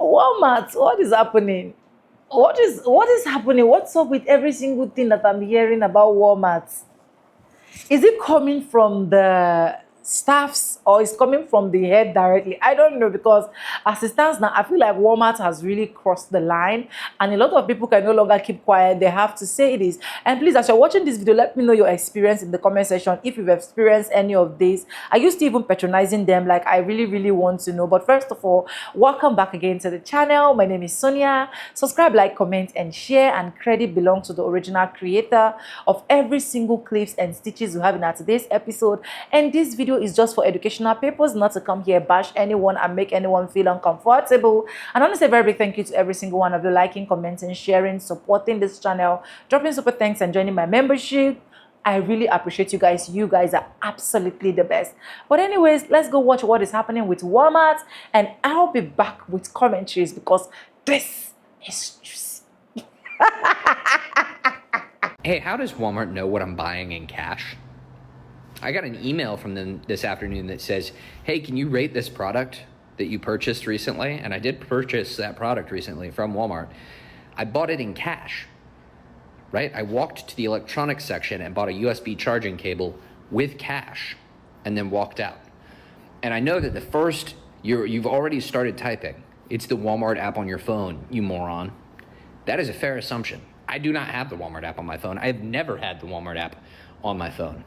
Walmart, what is happening? What is happening? What's up with every single thing that I'm hearing about Walmart? Is it coming from the staffs or is coming from the head directly? I don't know, because as it stands now, I feel like Walmart has really crossed the line and a lot of people can no longer keep quiet. They have to say this. And please, as you're watching this video, let me know your experience in the comment section. If you've experienced any of this, are you still even patronizing them? Like, I really, really want to know. But first of all, welcome back again to the channel. My name is Sonia. Subscribe, like, comment, and share. And credit belongs to the original creator of every single clips and stitches we have in our today's episode. And this video is just for educational purpose, not to come here bash anyone and make anyone feel uncomfortable. And I want to say a very big thank you to every single one of you liking, commenting, sharing, supporting this channel, dropping super thanks, and joining my membership. I really appreciate you guys. You guys are absolutely the best. But anyways, let's go watch what is happening with Walmart, and I'll be back with commentaries because this is juicy. Hey, how does Walmart know what I'm buying in cash? I got an email from them this afternoon that says, hey, can you rate this product that you purchased recently? And I did purchase that product recently from Walmart. I bought it in cash, right? I walked to the electronics section and bought a USB charging cable with cash and then walked out. And I know that the first, you've already started typing. It's the Walmart app on your phone, you moron. That is a fair assumption. I do not have the Walmart app on my phone. I have never had the Walmart app on my phone.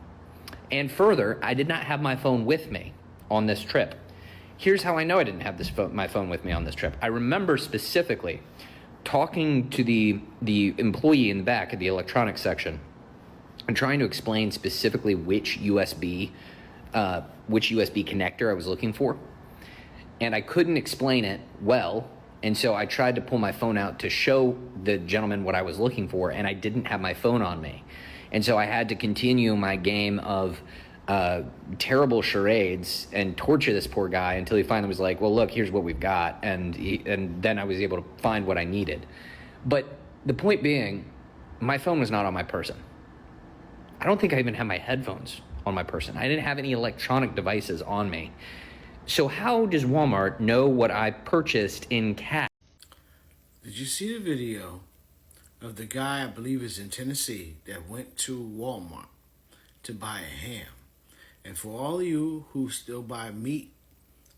And further, I did not have my phone with me on this trip. Here's how I know I didn't have my phone with me on this trip. I remember specifically talking to the employee in the back of the electronics section and trying to explain specifically which USB connector I was looking for. And I couldn't explain it well. And so I tried to pull my phone out to show the gentleman what I was looking for, and I didn't have my phone on me. And so I had to continue my game of terrible charades and torture this poor guy until he finally was like, well, look, here's what we've got. And then I was able to find what I needed. But the point being, my phone was not on my person. I don't think I even had my headphones on my person. I didn't have any electronic devices on me. So how does Walmart know what I purchased in cash? Did you see the video of the guy, I believe is in Tennessee, that went to Walmart to buy a ham? And for all of you who still buy meat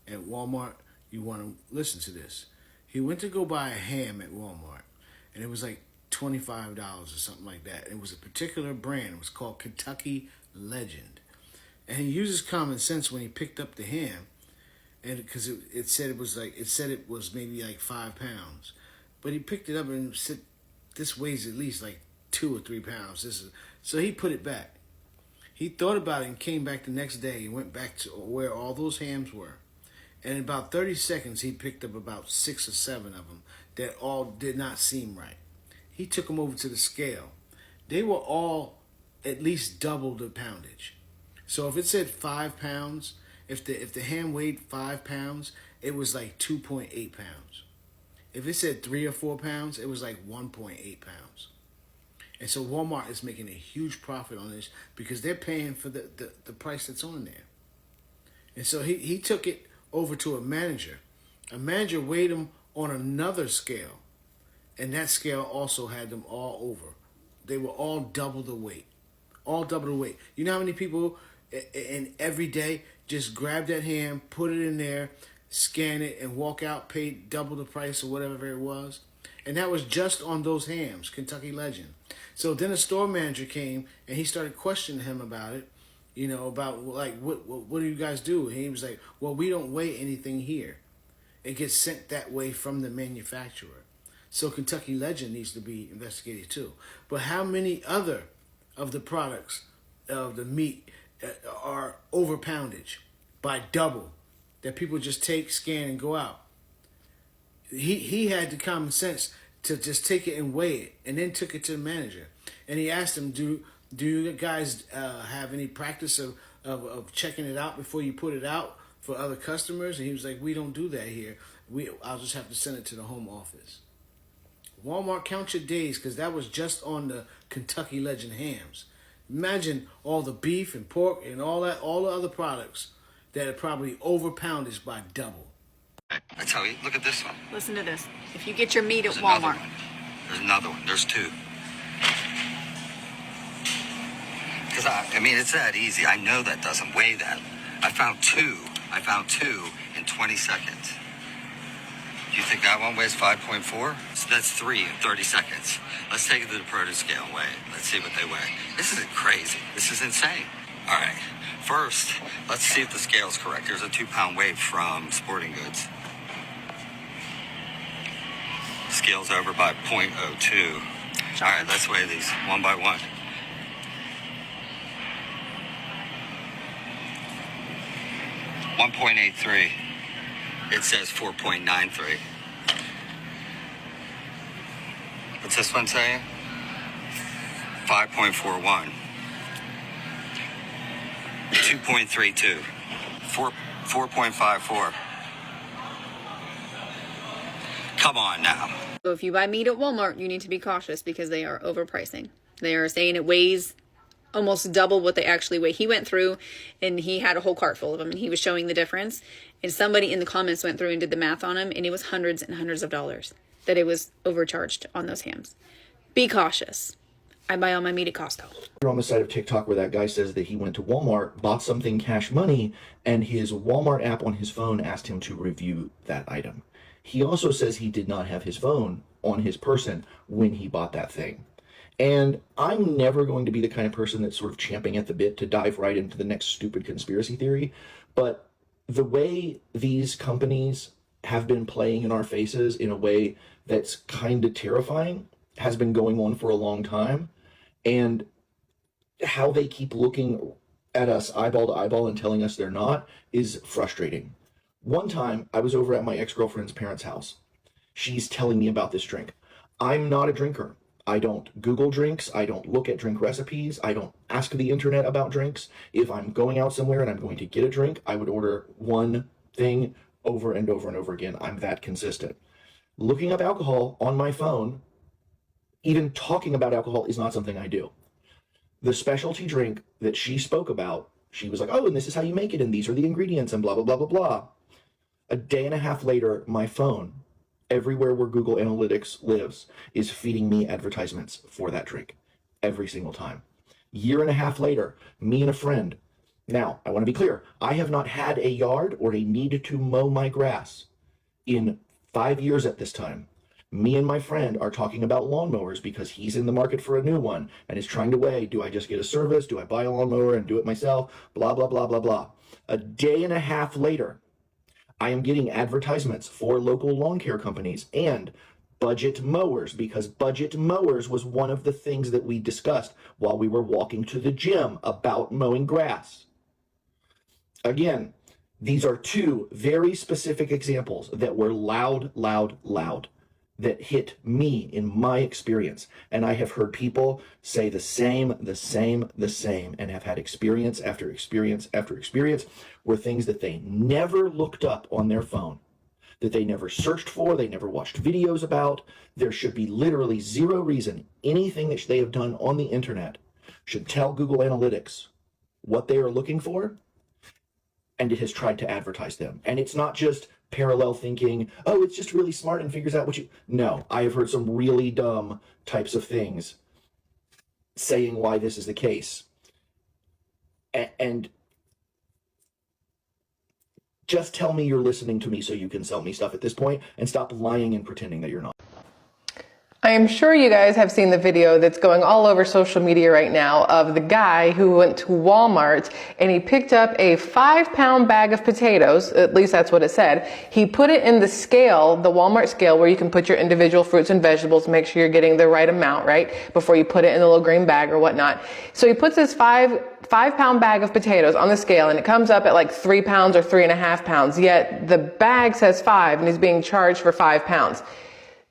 at Walmart, you want to listen to this. He went to go buy a ham at Walmart, and it was like $25 or something like that. It was a particular brand. It was called Kentucky Legend. And he uses common sense when he picked up the ham, and because it said it was maybe like 5 pounds, but he picked it up and said, this weighs at least like 2 or 3 pounds. So he put it back. He thought about it and came back the next day and went back to where all those hams were. And in about 30 seconds, he picked up about 6 or 7 of them that all did not seem right. He took them over to the scale. They were all at least double the poundage. So if it said 5 pounds, if the ham weighed 5 pounds, it was like 2.8 pounds. If it said 3 or 4 pounds, it was like 1.8 pounds. And so Walmart is making a huge profit on this because they're paying for the price that's on there. And so he took it over to a manager. A manager weighed them on another scale. And that scale also had them all over. They were all double the weight. All double the weight. You know how many people in every day just grab that ham, put it in there, scan it, and walk out, pay double the price or whatever it was? And that was just on those hams, Kentucky Legend. So then a store manager came and he started questioning him about it, about like, what do you guys do? And he was like, well, we don't weigh anything here. It gets sent that way from the manufacturer. So Kentucky Legend needs to be investigated too. But how many other of the products of the meat are over poundage by double that people just take, scan, and go out? He had the common sense to just take it and weigh it, and then took it to the manager. And he asked him, do you guys have any practice of checking it out before you put it out for other customers? And he was like, we don't do that here. I'll just have to send it to the home office. Walmart, count your days, because that was just on the Kentucky Legend hams. Imagine all the beef and pork and all the other products that are probably over poundage by double. I tell you, look at this one. Listen to this. If you get your meat at There's another Walmart. one. There's another one. There's two. Because, I mean, it's that easy. I know that doesn't weigh that. I found two in 20 seconds. Do you think that one weighs 5.4? So that's 3 in 30 seconds. Let's take it to the produce scale and weigh it. Let's see what they weigh. This is crazy. This is insane. All right. First, let's see if the scale's correct. There's a 2-pound weight from Sporting Goods. Scale's over by 0.02. All right, let's weigh these one by one. .83. It says 4.93. What's this one saying? 5.41. 2.32. 4.54. Come on now. So if you buy meat at Walmart, you need to be cautious because they are overpricing. They are saying it weighs almost double what they actually weigh. He went through and he had a whole cart full of them and he was showing the difference. And somebody in the comments went through and did the math on them and it was hundreds and hundreds of dollars that it was overcharged on those hams. Be cautious. I buy all my meat at Costco. On the side of TikTok where that guy says that he went to Walmart, bought something cash money, and his Walmart app on his phone asked him to review that item. He also says he did not have his phone on his person when he bought that thing. And I'm never going to be the kind of person that's sort of champing at the bit to dive right into the next stupid conspiracy theory. But the way these companies have been playing in our faces in a way that's kind of terrifying has been going on for a long time. And how they keep looking at us eyeball to eyeball and telling us they're not is frustrating. One time I was over at my ex-girlfriend's parents' house. She's telling me about this drink. I'm not a drinker. I don't Google drinks. I don't look at drink recipes. I don't ask the internet about drinks. If I'm going out somewhere and I'm going to get a drink, I would order one thing over and over and over again. I'm that consistent. Looking up alcohol on my phone, even talking about alcohol, is not something I do. The specialty drink that she spoke about, she was like, oh, and this is how you make it, and these are the ingredients, and blah, blah, blah, blah, blah. A day and a half later, my phone, everywhere where Google Analytics lives, is feeding me advertisements for that drink every single time. Year and a half later, me and a friend. Now, I want to be clear. I have not had a yard or a need to mow my grass in 5 years at this time. Me and my friend are talking about lawnmowers because he's in the market for a new one and is trying to weigh, do I just get a service? Do I buy a lawnmower and do it myself? Blah, blah, blah, blah, blah. A day and a half later, I am getting advertisements for local lawn care companies and budget mowers, because budget mowers was one of the things that we discussed while we were walking to the gym about mowing grass. Again, these are two very specific examples that were loud, that hit me in my experience. And I have heard people say the same, and have had experience after experience after experience where things that they never looked up on their phone, that they never searched for, they never watched videos about. There should be literally zero reason anything that they have done on the internet should tell Google Analytics what they are looking for, and it has tried to advertise them. And it's not just parallel thinking, oh, it's just really smart and figures out what you... No, I have heard some really dumb types of things saying why this is the case. And just tell me you're listening to me so you can sell me stuff at this point, and stop lying and pretending that you're not. I am sure you guys have seen the video that's going all over social media right now of the guy who went to Walmart and he picked up a 5-pound bag of potatoes. At least that's what it said. He put it in the scale, the Walmart scale, where you can put your individual fruits and vegetables, make sure you're getting the right amount, right? Before you put it in the little green bag or whatnot. So he puts this 5-pound bag of potatoes on the scale and it comes up at like 3 pounds or 3.5 pounds. Yet the bag says 5 and he's being charged for 5 pounds.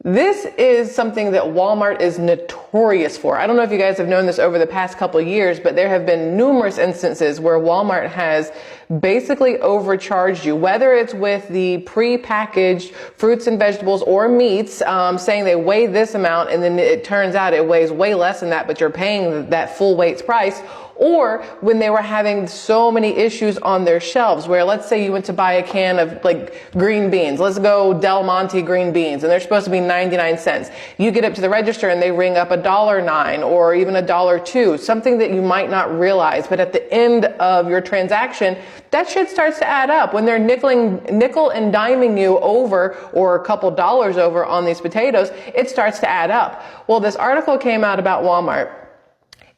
This is something that Walmart is notorious for. I don't know if you guys have known this over the past couple of years, but there have been numerous instances where Walmart has basically overcharged you, whether it's with the pre-packaged fruits and vegetables or meats, saying they weigh this amount and then it turns out it weighs way less than that, but you're paying that full weight's price. or when they were having so many issues on their shelves where, let's say you went to buy a can of like green beans, let's go Del Monte green beans, and they're supposed to be 99 cents. You get up to the register and they ring up $1.09 or even $1.02, something that you might not realize, but at the end of your transaction, that shit starts to add up. When they're nickel and diming you over or a couple dollars over on these potatoes, it starts to add up. Well, this article came out about Walmart,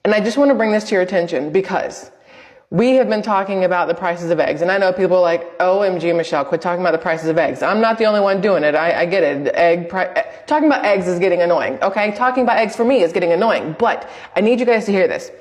and I just want to bring this to your attention because we have been talking about the prices of eggs, and I know people are like, OMG, Michelle, quit talking about the prices of eggs. I'm not the only one doing it. I get it. Talking about eggs is getting annoying, okay? Talking about eggs for me is getting annoying, but I need you guys to hear this.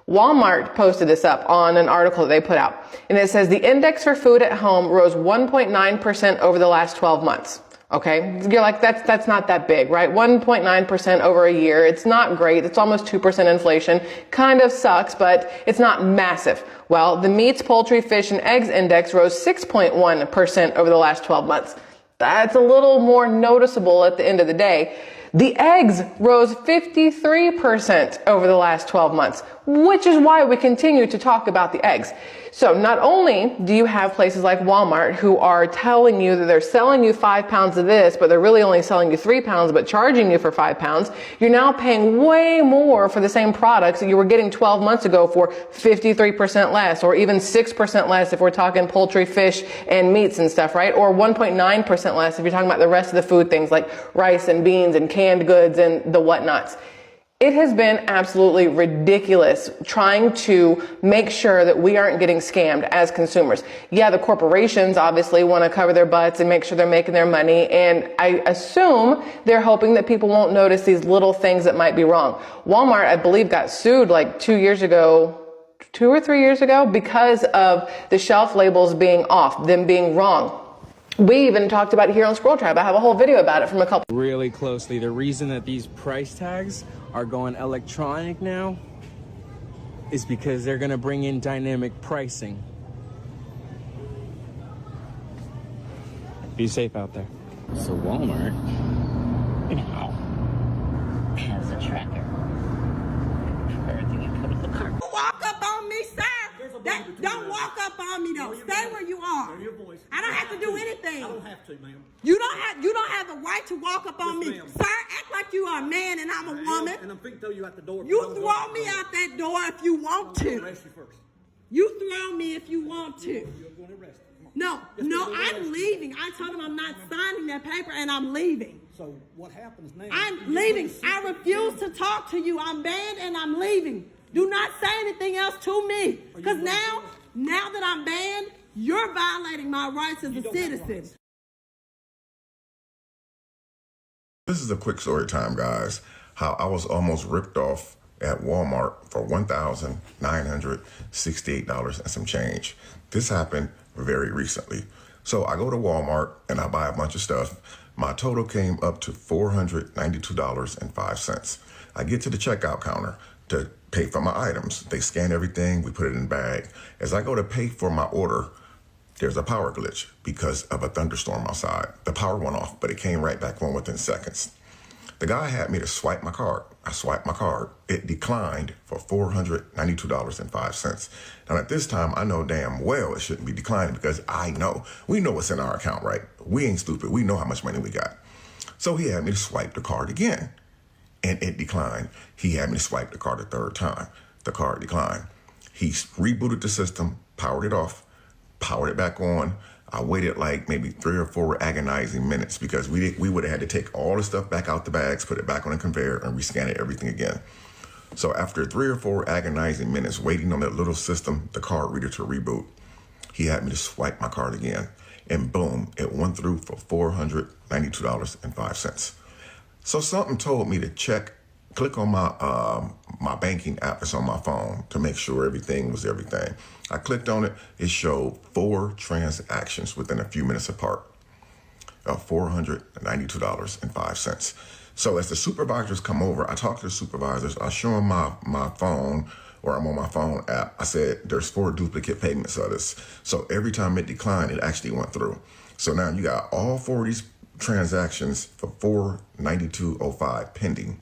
Walmart posted this up on an article that they put out, and it says the index for food at home rose 1.9% over the last 12 months. Okay, you're like, that's not that big, right? 1.9% over a year. It's not great. It's almost 2% inflation. Kind of sucks, but it's not massive. Well, the meats, poultry, fish, and eggs index rose 6.1% over the last 12 months. That's a little more noticeable at the end of the day. The eggs rose 53% over the last 12 months, which is why we continue to talk about the eggs. So not only do you have places like Walmart who are telling you that they're selling you 5 pounds of this, but they're really only selling you 3 pounds, but charging you for 5 pounds, you're now paying way more for the same products that you were getting 12 months ago for 53% less, or even 6% less if we're talking poultry, fish, and meats and stuff, right? Or 1.9% less if you're talking about the rest of the food things like rice and beans and canned goods and the whatnots. It has been absolutely ridiculous trying to make sure that we aren't getting scammed as consumers. Yeah, the corporations obviously want to cover their butts and make sure they're making their money. And I assume they're hoping that people won't notice these little things that might be wrong. Walmart, I believe, got sued like 2 or 3 years ago because of the shelf labels being off, them being wrong. We even talked about it here on Squirrel Tribe. I have a whole video about it from a couple. Really closely. The reason that these price tags are going electronic now is because they're going to bring in dynamic pricing. Be safe out there. So Walmart has a tracker for everything you put in the cart. Walk up on me, sir. Don't walk up on me though. Stay where you are. I don't have to do anything. I don't have to, ma'am. You don't have the right to walk up on me. Sir, act like you are a man and I'm a woman. And I'm finna throw you out the door. You throw me out that door if you want to. Arrest you first. You throw me if you want to. You're going to arrest me. No, I'm leaving. I told him I'm not signing that paper and I'm leaving. So what happens now? I'm leaving. I refuse to talk to you. I'm banned and I'm leaving. Do not say anything else to me. Because now that I'm banned, you're violating my rights as a citizen. This is a quick story time, guys. How I was almost ripped off at Walmart for $1,968 and some change. This happened very recently. So I go to Walmart and I buy a bunch of stuff. My total came up to $492.05. I get to the checkout counter to pay for my items. They scan everything, we put it in a bag. As I go to pay for my order, there's a power glitch because of a thunderstorm outside. The power went off, but it came right back on within seconds. The guy had me to swipe my card. I swiped my card. It declined for $492.05. Now at this time, I know damn well it shouldn't be declining because we know what's in our account, right? We ain't stupid. We know how much money we got. So he had me to swipe the card again. And it declined. He had me swipe the card a third time. The card declined. He rebooted the system, powered it off, powered it back on. I waited like maybe 3 or 4 agonizing minutes because we would have had to take all the stuff back out the bags, put it back on the conveyor, and rescan it everything again. So after 3 or 4 agonizing minutes waiting on that little system, the card reader to reboot, he had me to swipe my card again. And boom, it went through for $492.05. So something told me to click on my banking app that's on my phone to make sure everything was everything. I clicked on it. It showed 4 transactions within a few minutes apart of $492.05. So as the supervisors come over, I talk to the supervisors. I show them my phone, or I'm on my phone app. I said, there's 4 duplicate payments of this. So every time it declined, it actually went through. So now you got all 4 of these transactions for $492.05 pending.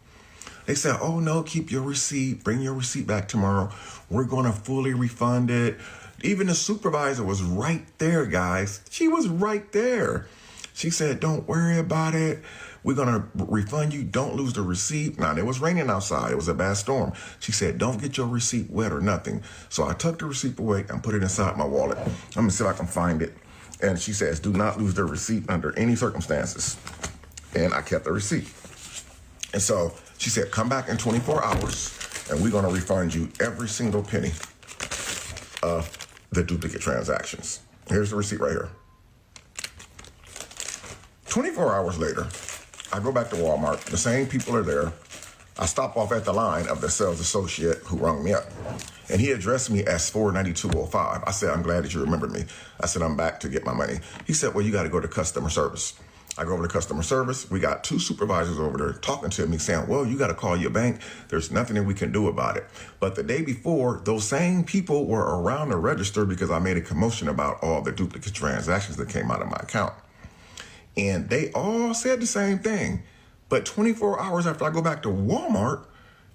They said, oh no, keep your receipt, bring your receipt back tomorrow. We're gonna fully refund it. Even the supervisor was right there, guys. She was right there. She said, don't worry about it. We're gonna refund you. Don't lose the receipt. Now, it was raining outside. It was a bad storm. She said, don't get your receipt wet or nothing. So I took the receipt away and put it inside my wallet. I'm gonna see if I can find it. And she says, do not lose the receipt under any circumstances. And I kept the receipt. And so she said, come back in 24 hours and we're gonna refund you every single penny of the duplicate transactions. Here's the receipt right here. 24 hours later, I go back to Walmart. The same people are there. I stop off at the line of the sales associate who rung me up. And he addressed me as 49205. I said, I'm glad that you remembered me. I said, I'm back to get my money. He said, well, you got to go to customer service. I go over to customer service. We got 2 supervisors over there talking to me saying, well, you got to call your bank. There's nothing that we can do about it. But the day before, those same people were around the register because I made a commotion about all the duplicate transactions that came out of my account. And they all said the same thing. But 24 hours after I go back to Walmart,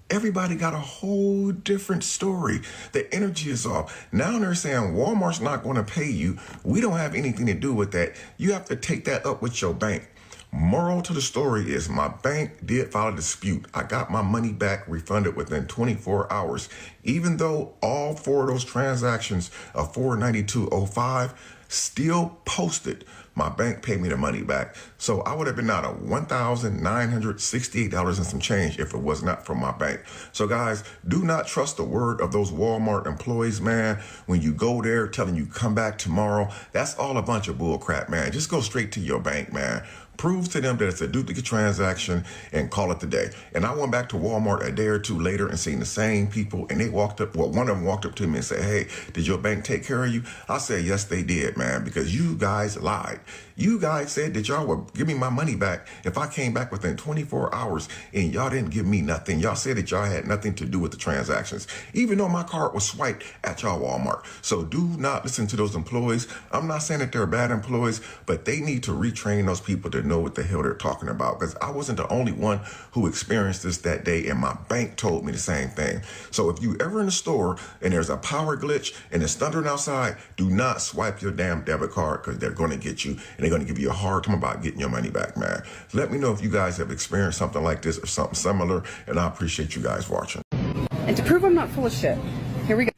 everybody got a whole different story. The energy is off. Now they're saying Walmart's not going to pay you. We don't have anything to do with that. You have to take that up with your bank. Moral to the story is my bank did file a dispute. I got my money back refunded within 24 hours. Even though all 4 of those transactions of $492.05 still posted, my bank paid me the money back. So I would have been out of $1,968 and some change if it was not from my bank. So guys, do not trust the word of those Walmart employees, man. When you go there telling you come back tomorrow, that's all a bunch of bull crap, man. Just go straight to your bank, man. Prove to them that it's a duplicate transaction and call it the day. And I went back to Walmart a day or 2 later and seen the same people, and they walked up, well, one of them walked up to me and said, hey, did your bank take care of you? I said, yes, they did, man, because you guys lied. You guys said that y'all would give me my money back if I came back within 24 hours, and y'all didn't give me nothing. Y'all said that y'all had nothing to do with the transactions, even though my card was swiped at y'all Walmart. So do not listen to those employees. I'm not saying that they're bad employees, but they need to retrain those people to know what the hell they're talking about, because I wasn't the only one who experienced this that day, and my bank told me the same thing. So if you ever in the store and there's a power glitch and it's thundering outside, do not swipe your damn debit card, because they're going to get you and they're going to give you a hard time about getting your money back, man. Let me know if you guys have experienced something like this or something similar, and I appreciate you guys watching. And to prove I'm not full of shit, here we go.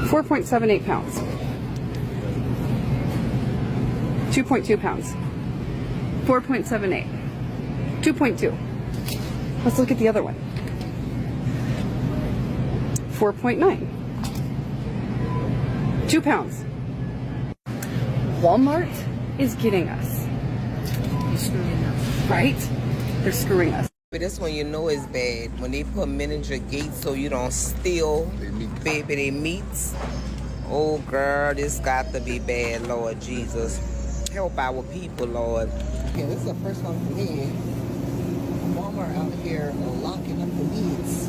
4.78 pounds. 2.2 pounds. 4.78. 2.2. Let's look at the other one. 4.9. 2 pounds. Walmart is getting us. They're screwing us. Right? They're screwing us. But this one you know is bad. When they put men in your gate so you don't steal baby they meats. Oh girl, this got to be bad, Lord Jesus. Help our people, Lord. Yeah, this is the first one for me. Walmart out here locking up the meats.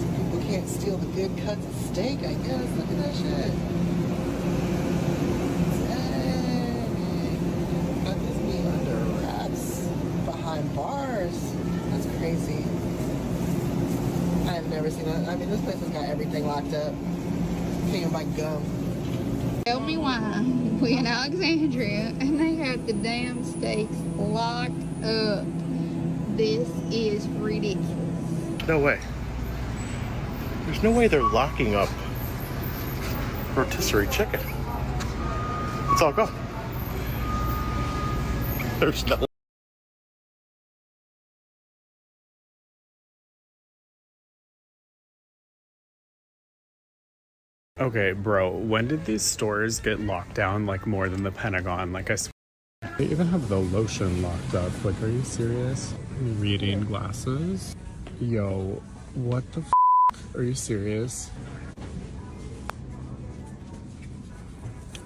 So people can't steal the good cuts of steak, I guess. Look at that shit. Dang. Got this meat under wraps behind bars. That's crazy. I've never seen that. I mean, this place has got everything locked up. Can't even buy gum. Tell me why we in Alexandria and they had the damn steaks locked up. This is ridiculous. No way. There's no way they're locking up rotisserie chicken. It's all gone. There's no. Okay, bro, when did these stores get locked down like more than the Pentagon? Like, I swear. They even have the lotion locked up. Like, are you serious? Reading glasses? Yo, what the f***? Are you serious?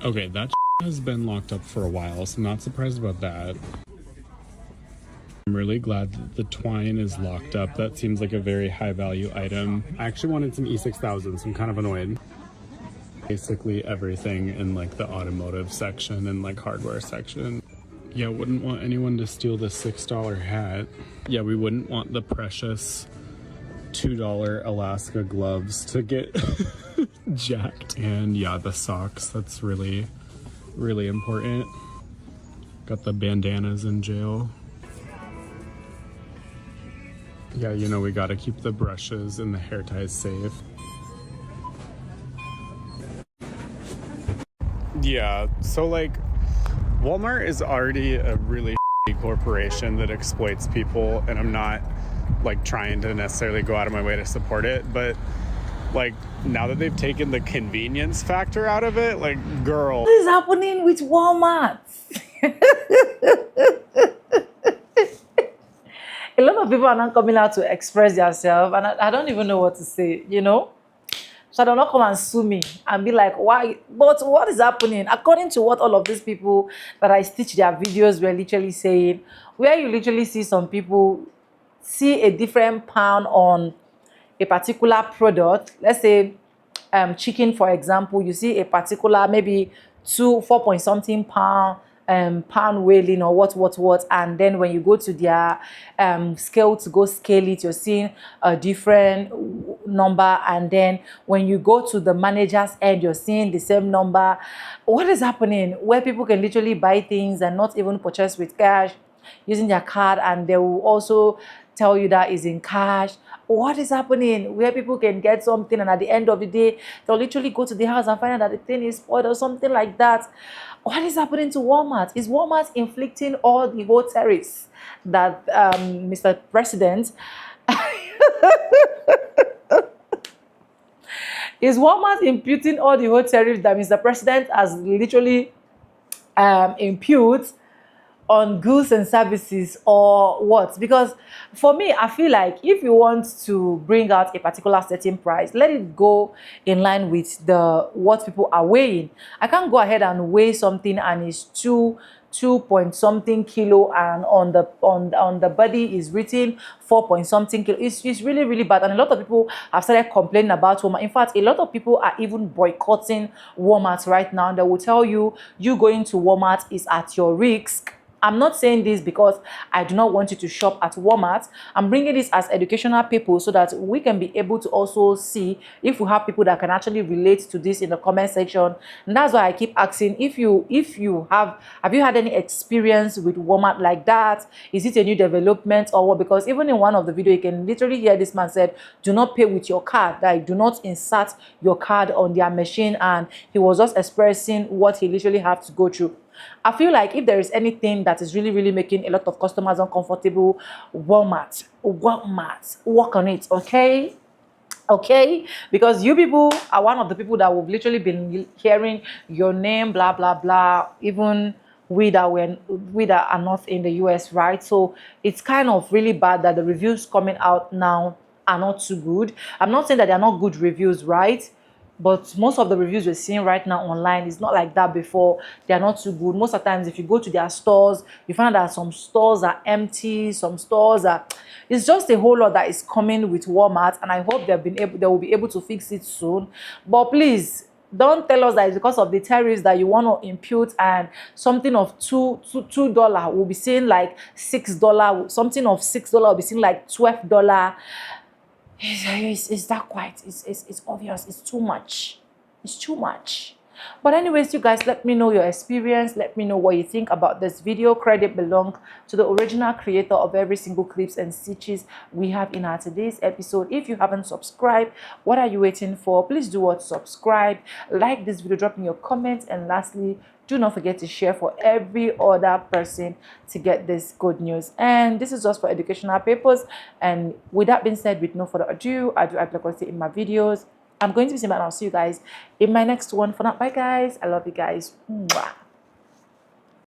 Okay, that has been locked up for a while, so I'm not surprised about that. I'm really glad that the twine is locked up. That seems like a very high value item. I actually wanted some E6000, so I'm kind of annoyed. Basically everything in like the automotive section and like hardware section. Yeah, wouldn't want anyone to steal the $6 hat. Yeah, we wouldn't want the precious $2 Alaska gloves to get jacked. And yeah, the socks, that's really, really important. Got the bandanas in jail. Yeah, you know, we gotta keep the brushes and the hair ties safe. Yeah, so like, Walmart is already a really corporation that exploits people, and I'm not like trying to necessarily go out of my way to support it, but like now that they've taken the convenience factor out of it, like, girl. What is happening with Walmart? A lot of people are not coming out to express themselves, and I don't even know what to say, you know? So they'll not come and sue me and be like, why? But what is happening? According to what all of these people that I stitch their videos were literally saying, where you literally see some people see a different pound on a particular product, let's say chicken, for example, you see a particular maybe 4 point something pound whaling or what, and then when you go to their scale to go scale it, you're seeing a different number, and then when you go to the manager's end, you're seeing the same number. What is happening where people can literally buy things and not even purchase with cash using their card, and they will also tell you that is in cash? What is happening where people can get something and at the end of the day they'll literally go to the house and find out that the thing is spoiled or something like that? What is happening to Walmart? Is Walmart inflicting all the whole tariffs that Mr. President is Walmart imputing all the whole tariffs that Mr. President has literally impute on goods and services, or what? Because for me, I feel like if you want to bring out a particular certain price, let it go in line with what people are weighing. I can't go ahead and weigh something and it's 2 point something kilo, and on the body is written 4 point something kilo. It's really, really bad, and a lot of people have started complaining about Walmart. In fact, a lot of people are even boycotting Walmart right now. They will tell you going to Walmart is at your risk. I'm not saying this because I do not want you to shop at Walmart. I'm bringing this as educational people so that we can be able to also see if we have people that can actually relate to this in the comment section. And that's why I keep asking, if you have you had any experience with Walmart like that? Is it a new development or what? Because even in one of the video, you can literally hear this man said, do not pay with your card, like do not insert your card on their machine, and he was just expressing what he literally have to go through. I feel like if there is anything that is really, really making a lot of customers uncomfortable, Walmart, work on it, okay? Okay, because you people are one of the people that we've literally been hearing your name, blah blah blah, even we that are not in the US, right? So it's kind of really bad that the reviews coming out now are not too good. I'm not saying that they're not good reviews, right? But most of the reviews we're seeing right now online is not like that before. They are not too good. Most of the times, if you go to their stores, you find that some stores are empty, some stores are... It's just a whole lot that is coming with Walmart, and I hope they will be able to fix it soon. But please, don't tell us that it's because of the tariffs that you want to impute, and something of $2 will be seeing like $6, something of $6 will be seeing like $12. It's that quite, it's obvious, it's too much. It's too much. But anyways, you guys, let me know your experience. Let me know what you think about this video. Credit belongs to the original creator of every single clips and stitches we have in our today's episode. If you haven't subscribed, what are you waiting for? Please do what? Subscribe, like this video, drop in your comments, and lastly, do not forget to share for every other person to get this good news. And this is just for educational purpose. And with that being said, with no further ado, I do like in my videos. I'm going to be seeing, and I'll see you guys in my next one. For now, bye guys. I love you guys. Mwah.